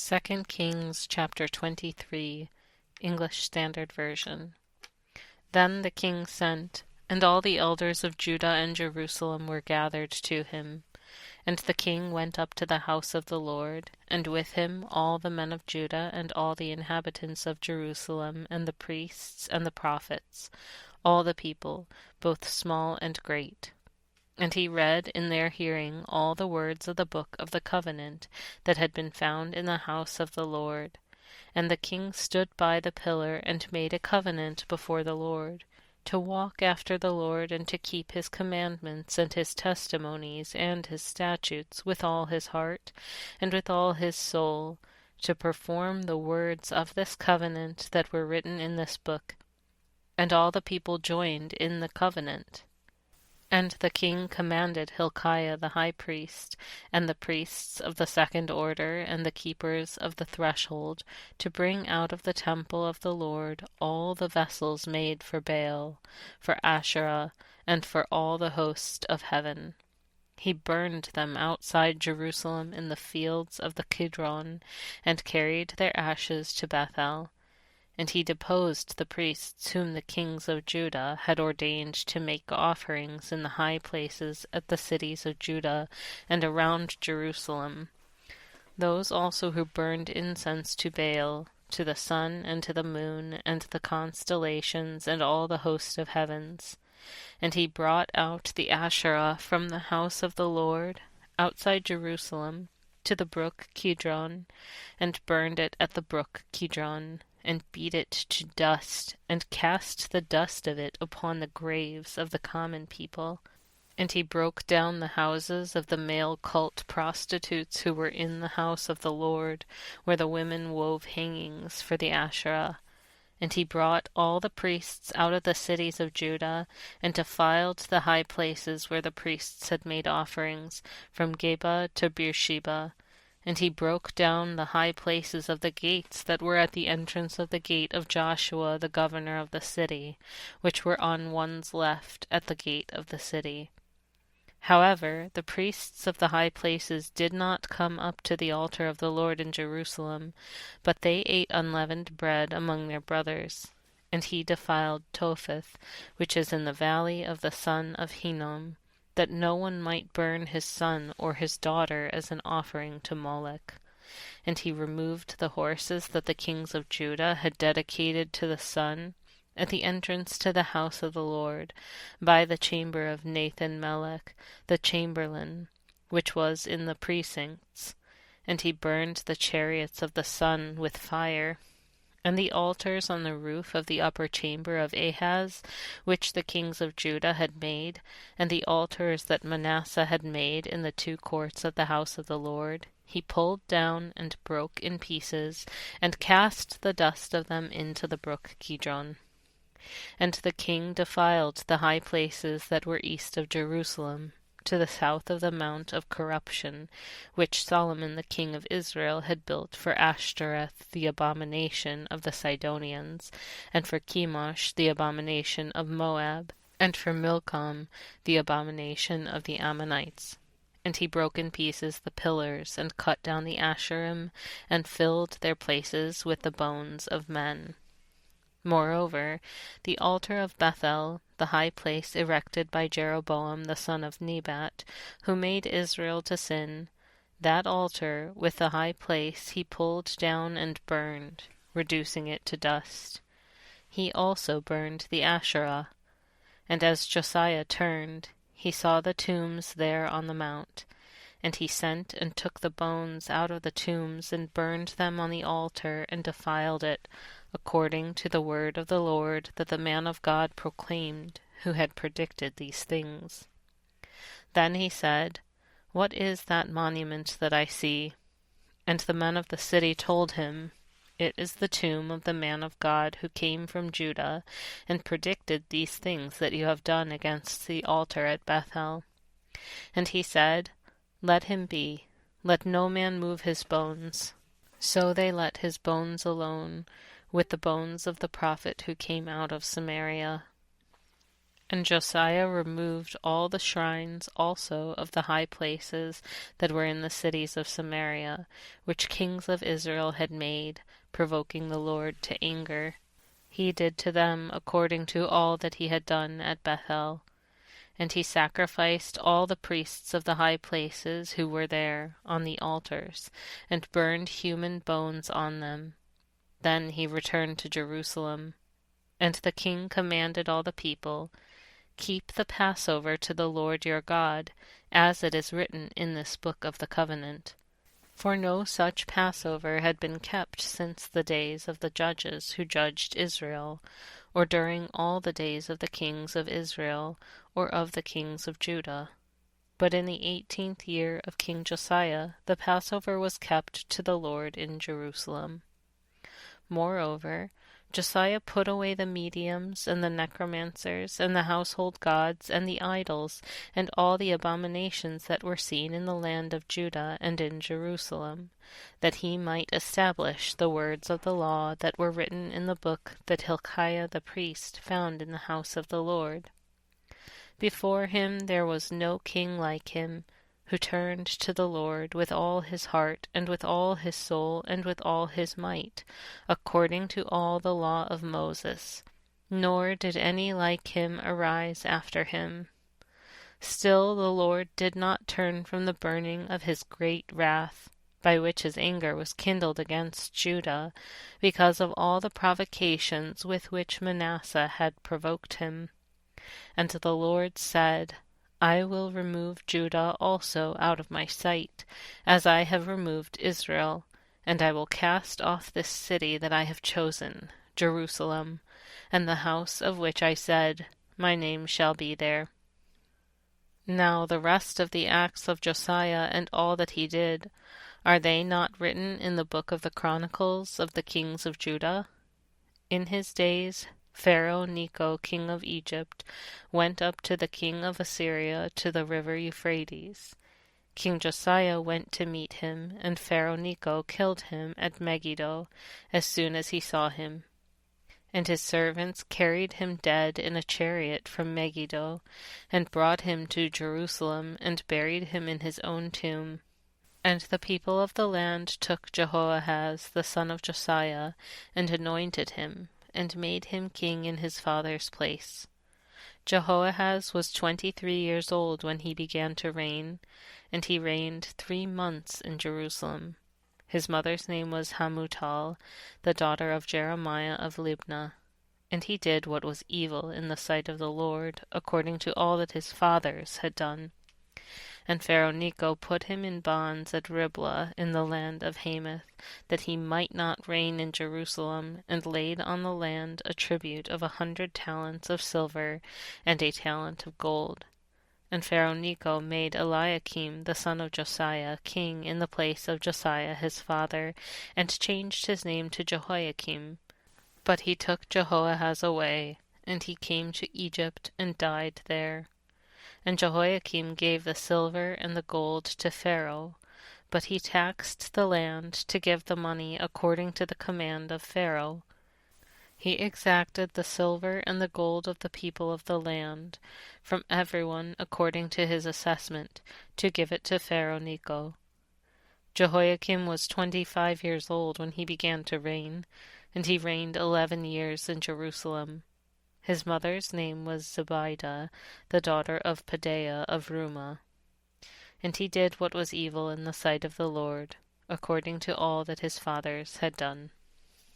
2 Kings chapter 23, English Standard Version. Then the king sent, and all the elders of Judah and Jerusalem were gathered to him. And the king went up to the house of the Lord, and with him all the men of Judah and all the inhabitants of Jerusalem, and the priests and the prophets, all the people, both small and great. And he read in their hearing all the words of the book of the covenant that had been found in the house of the Lord. And the king stood by the pillar and made a covenant before the Lord, to walk after the Lord and to keep his commandments and his testimonies and his statutes with all his heart and with all his soul, to perform the words of this covenant that were written in this book. And all the people joined in the covenant. And the king commanded Hilkiah the high priest, and the priests of the second order, and the keepers of the threshold, to bring out of the temple of the Lord all the vessels made for Baal, for Asherah, and for all the host of heaven. He burned them outside Jerusalem in the fields of the Kidron, and carried their ashes to Bethel. And he deposed the priests whom the kings of Judah had ordained to make offerings in the high places at the cities of Judah and around Jerusalem, those also who burned incense to Baal, to the sun and to the moon and the constellations and all the host of heavens. And he brought out the Asherah from the house of the Lord, outside Jerusalem, to the brook Kidron, and burned it at the brook Kidron, and beat it to dust, and cast the dust of it upon the graves of the common people. And he broke down the houses of the male cult prostitutes who were in the house of the Lord, where the women wove hangings for the Asherah. And he brought all the priests out of the cities of Judah, and defiled the high places where the priests had made offerings, from Geba to Beersheba. And he broke down the high places of the gates that were at the entrance of the gate of Joshua the governor of the city, which were on one's left at the gate of the city. However, the priests of the high places did not come up to the altar of the Lord in Jerusalem, but they ate unleavened bread among their brothers. And he defiled Topheth, which is in the valley of the son of Hinnom, that no one might burn his son or his daughter as an offering to Moloch. And he removed the horses that the kings of Judah had dedicated to the sun at the entrance to the house of the Lord, by the chamber of Nathan-melech, the chamberlain, which was in the precincts. And he burned the chariots of the sun with fire, and the altars on the roof of the upper chamber of Ahaz, which the kings of Judah had made, and the altars that Manasseh had made in the two courts of the house of the Lord, he pulled down and broke in pieces, and cast the dust of them into the brook Kidron. And the king defiled the high places that were east of Jerusalem, to the south of the Mount of Corruption, which Solomon the king of Israel had built for Ashtoreth the abomination of the Sidonians, and for Chemosh the abomination of Moab, and for Milcom the abomination of the Ammonites. And he broke in pieces the pillars, and cut down the Asherim, and filled their places with the bones of men. Moreover, the altar of Bethel, the high place erected by Jeroboam the son of Nebat, who made Israel to sin, that altar with the high place he pulled down and burned, reducing it to dust. He also burned the Asherah. And as Josiah turned, he saw the tombs there on the mount. And he sent and took the bones out of the tombs, and burned them on the altar, and defiled it, according to the word of the Lord that the man of God proclaimed, who had predicted these things. Then he said, "What is that monument that I see?" And the men of the city told him, "It is the tomb of the man of God who came from Judah, and predicted these things that you have done against the altar at Bethel." And he said, "Let him be. Let no man move his bones." So they let his bones alone, with the bones of the prophet who came out of Samaria. And Josiah removed all the shrines also of the high places that were in the cities of Samaria, which kings of Israel had made, provoking the Lord to anger. He did to them according to all that he had done at Bethel. And he sacrificed all the priests of the high places who were there on the altars, and burned human bones on them. Then he returned to Jerusalem. And the king commanded all the people, "Keep the Passover to the Lord your God, as it is written in this book of the covenant." For no such Passover had been kept since the days of the judges who judged Israel, or during all the days of the kings of Israel, or of the kings of Judah. But in the 18th year of King Josiah the Passover was kept to the Lord in Jerusalem. Moreover, Josiah put away the mediums and the necromancers and the household gods and the idols and all the abominations that were seen in the land of Judah and in Jerusalem, that he might establish the words of the law that were written in the book that Hilkiah the priest found in the house of the Lord. Before him there was no king like him, who turned to the Lord with all his heart, and with all his soul, and with all his might, according to all the law of Moses, nor did any like him arise after him. Still the Lord did not turn from the burning of his great wrath, by which his anger was kindled against Judah, because of all the provocations with which Manasseh had provoked him. And the Lord said, I will remove Judah also out of my sight, as I have removed Israel, and I will cast off this city that I have chosen, Jerusalem, and the house of which I said, My name shall be there. Now the rest of the acts of Josiah and all that he did, are they not written in the book of the Chronicles of the kings of Judah? In his days Pharaoh Necho, king of Egypt, went up to the king of Assyria to the river Euphrates. King Josiah went to meet him, and Pharaoh Necho killed him at Megiddo as soon as he saw him. And his servants carried him dead in a chariot from Megiddo, and brought him to Jerusalem, and buried him in his own tomb. And the people of the land took Jehoahaz the son of Josiah, and anointed him, and made him king in his father's place. Jehoahaz was 23 years old when he began to reign, and he reigned 3 months in Jerusalem. His mother's name was Hamutal, the daughter of Jeremiah of Libnah. And he did what was evil in the sight of the Lord, according to all that his fathers had done. And Pharaoh Necho put him in bonds at Riblah in the land of Hamath, that he might not reign in Jerusalem, and laid on the land a tribute of 100 talents of silver and a talent of gold. And Pharaoh Necho made Eliakim the son of Josiah king in the place of Josiah his father, and changed his name to Jehoiakim. But he took Jehoahaz away, and he came to Egypt and died there. And Jehoiakim gave the silver and the gold to Pharaoh, but he taxed the land to give the money according to the command of Pharaoh. He exacted the silver and the gold of the people of the land, from everyone according to his assessment, to give it to Pharaoh Necho. Jehoiakim was 25 years old when he began to reign, and he reigned 11 years in Jerusalem. His mother's name was Zebidah, the daughter of Pedaiah of Rumah. And he did what was evil in the sight of the Lord, according to all that his fathers had done.